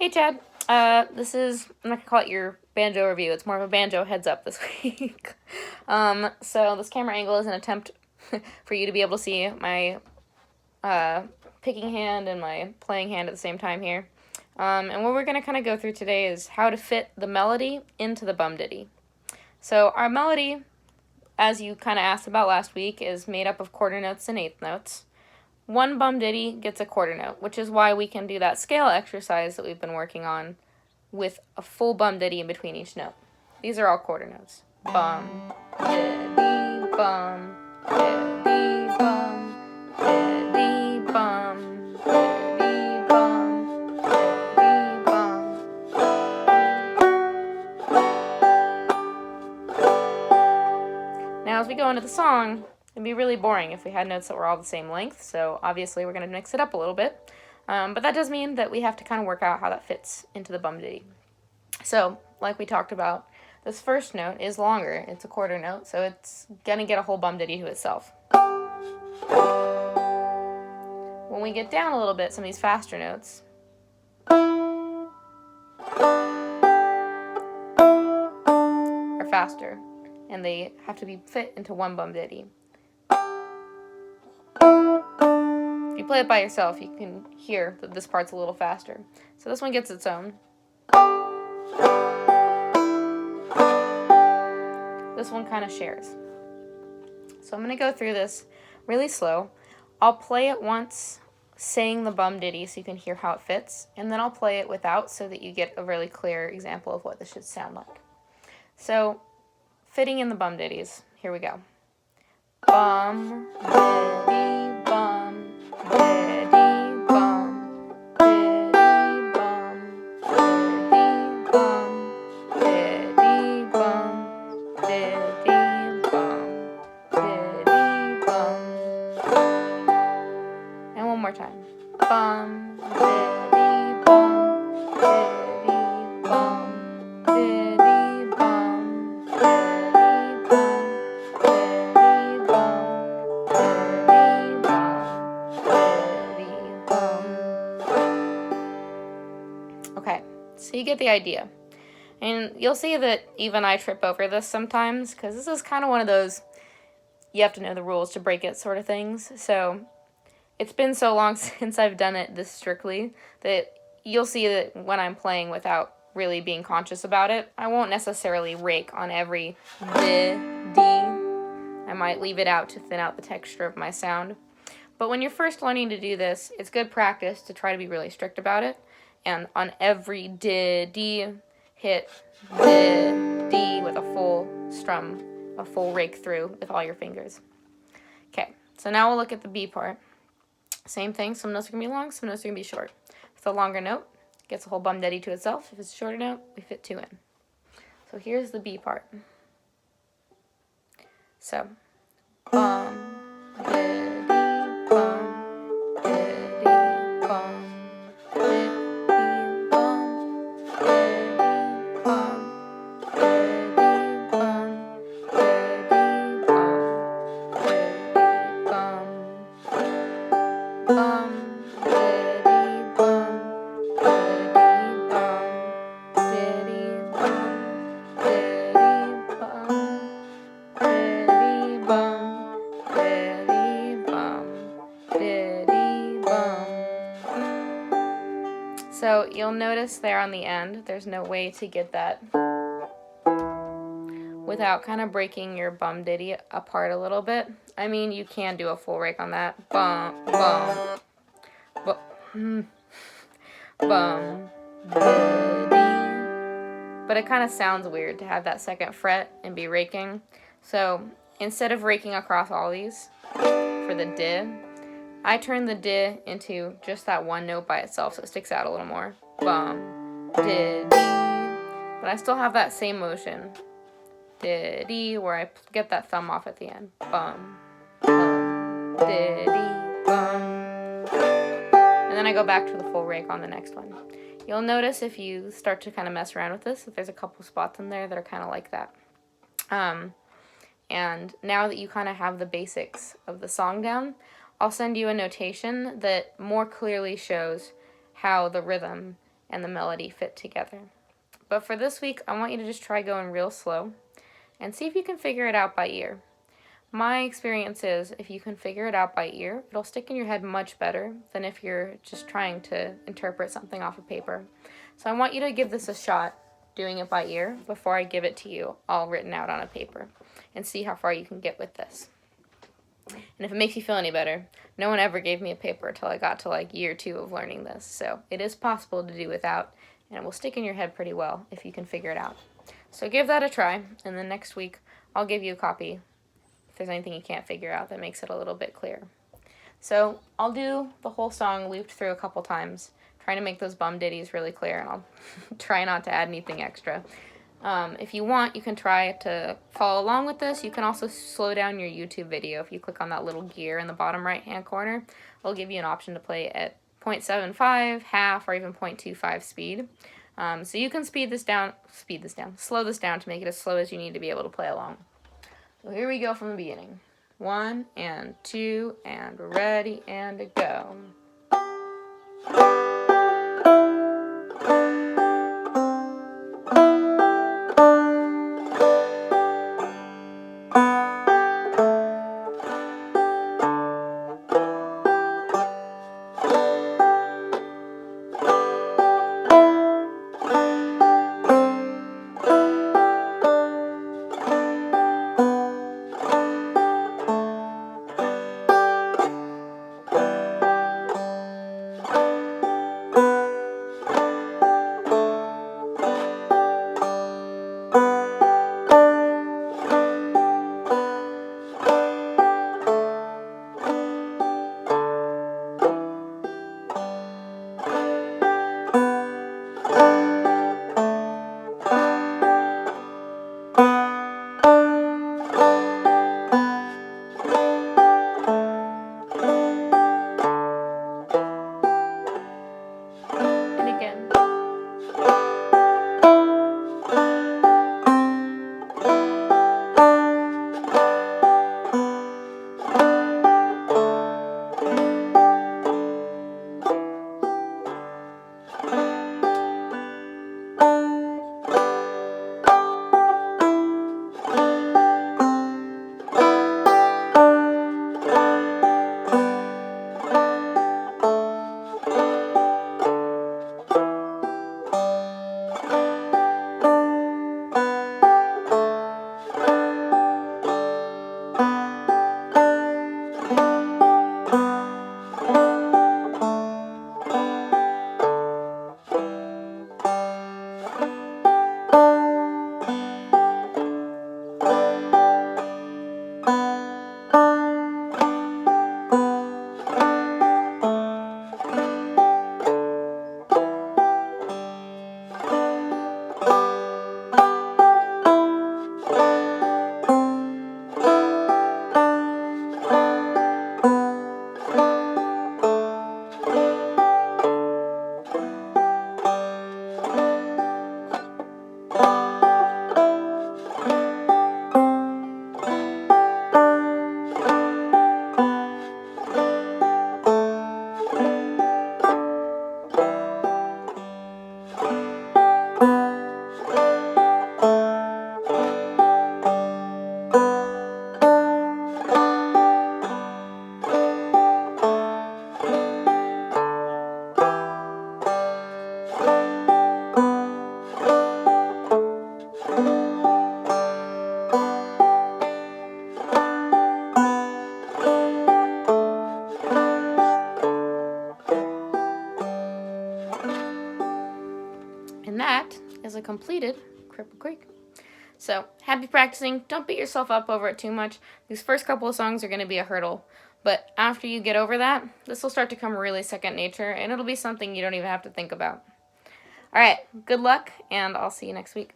Hey Chad, this is, I'm not gonna call it your banjo review, it's more of a banjo heads up this week. So this camera angle is an attempt for you to be able to see my picking hand and my playing hand at the same time here. And what we're gonna kind of go through today is how to fit the melody into the bum ditty. So our melody, as you kind of asked about last week, is made up of quarter notes and eighth notes. One bum ditty gets a quarter note, which is why we can do that scale exercise that we've been working on with a full bum ditty in between each note. These are all quarter notes. Bum, ditty, bum, ditty, bum, ditty, bum, ditty, bum, ditty, bum. Now as we go into the song, it'd be really boring if we had notes that were all the same length, so obviously we're going to mix it up a little bit. But that does mean that we have to kind of work out how that fits into the bum ditty. So, like we talked about, this first note is longer. It's a quarter note, so it's going to get a whole bum ditty to itself. When we get down a little bit, some of these faster notes are faster, and they have to be fit into one bum ditty. If you play it by yourself, you can hear that this part's a little faster. So this one gets its own. This one kind of shares. So I'm going to go through this really slow. I'll play it once, saying the bum ditty so you can hear how it fits, and then I'll play it without so that you get a really clear example of what this should sound like. So, fitting in the bum ditties. Here we go. Bum, ditty, bum, ditty, bum, ditty, bum, ditty, bum, ditty, bum, ditty, bum, ditty, bum. And one more time. Bum, ditty, bum, ditty, bum, ditty, bum, ditty, bum. Okay, so you get the idea. And you'll see that even I trip over this sometimes, because this is kind of one of those you have to know the rules to break it sort of things. So it's been so long since I've done it this strictly that you'll see that when I'm playing without really being conscious about it, I won't necessarily rake on every D. I might leave it out to thin out the texture of my sound. But when you're first learning to do this, it's good practice to try to be really strict about it. And on every D, hit D with a full strum, a full rake through with all your fingers. Okay, so now we'll look at the B part. Same thing, some notes are going to be long, some notes are going to be short. If it's a longer note, it gets a whole bum ditty to itself. If it's a shorter note, we fit two in. So here's the B part. So, bum, ditty, bum, ditty, bum, ditty, bum, ditty, bum, ditty, bum, ditty, bum, ditty, bum, bum, ditty, bum, ditty, bum, ditty, bum, ditty, bum. So you'll notice there on the end, there's no way to get that without kind of breaking your bum ditty apart a little bit. I mean, you can do a full rake on that. Bum, bum, bum, bum, ditty. But it kind of sounds weird to have that second fret and be raking. So instead of raking across all these for the di, I turn the di into just that one note by itself so it sticks out a little more. Bum, di, di. But I still have that same motion. Di, di, where I get that thumb off at the end. Bum, bum, di, di, bum. And then I go back to the full rake on the next one. You'll notice if you start to kind of mess around with this, that there's a couple spots in there that are kind of like that. And now that you kind of have the basics of the song down, I'll send you a notation that more clearly shows how the rhythm and the melody fit together. But for this week, I want you to just try going real slow and see if you can figure it out by ear. My experience is if you can figure it out by ear, it'll stick in your head much better than if you're just trying to interpret something off of paper. So I want you to give this a shot, doing it by ear, before I give it to you all written out on a paper, and see how far you can get with this. And if it makes you feel any better, no one ever gave me a paper until I got to like year 2 of learning this. So it is possible to do without, and it will stick in your head pretty well if you can figure it out. So give that a try, and then next week I'll give you a copy if there's anything you can't figure out that makes it a little bit clearer. So I'll do the whole song looped through a couple times, trying to make those bum ditties really clear, and I'll try not to add anything extra. If you want, you can try to follow along with this. You can also slow down your YouTube video. If you click on that little gear in the bottom right-hand corner, it'll give you an option to play at 0.75, half, or even 0.25 speed. So you can slow this down to make it as slow as you need to be able to play along. So here we go from the beginning. 1 and 2 and ready and go. And that is a completed Cripple Creek. So, happy practicing. Don't beat yourself up over it too much. These first couple of songs are going to be a hurdle. But after you get over that, this will start to come really second nature, and it'll be something you don't even have to think about. Alright, good luck, and I'll see you next week.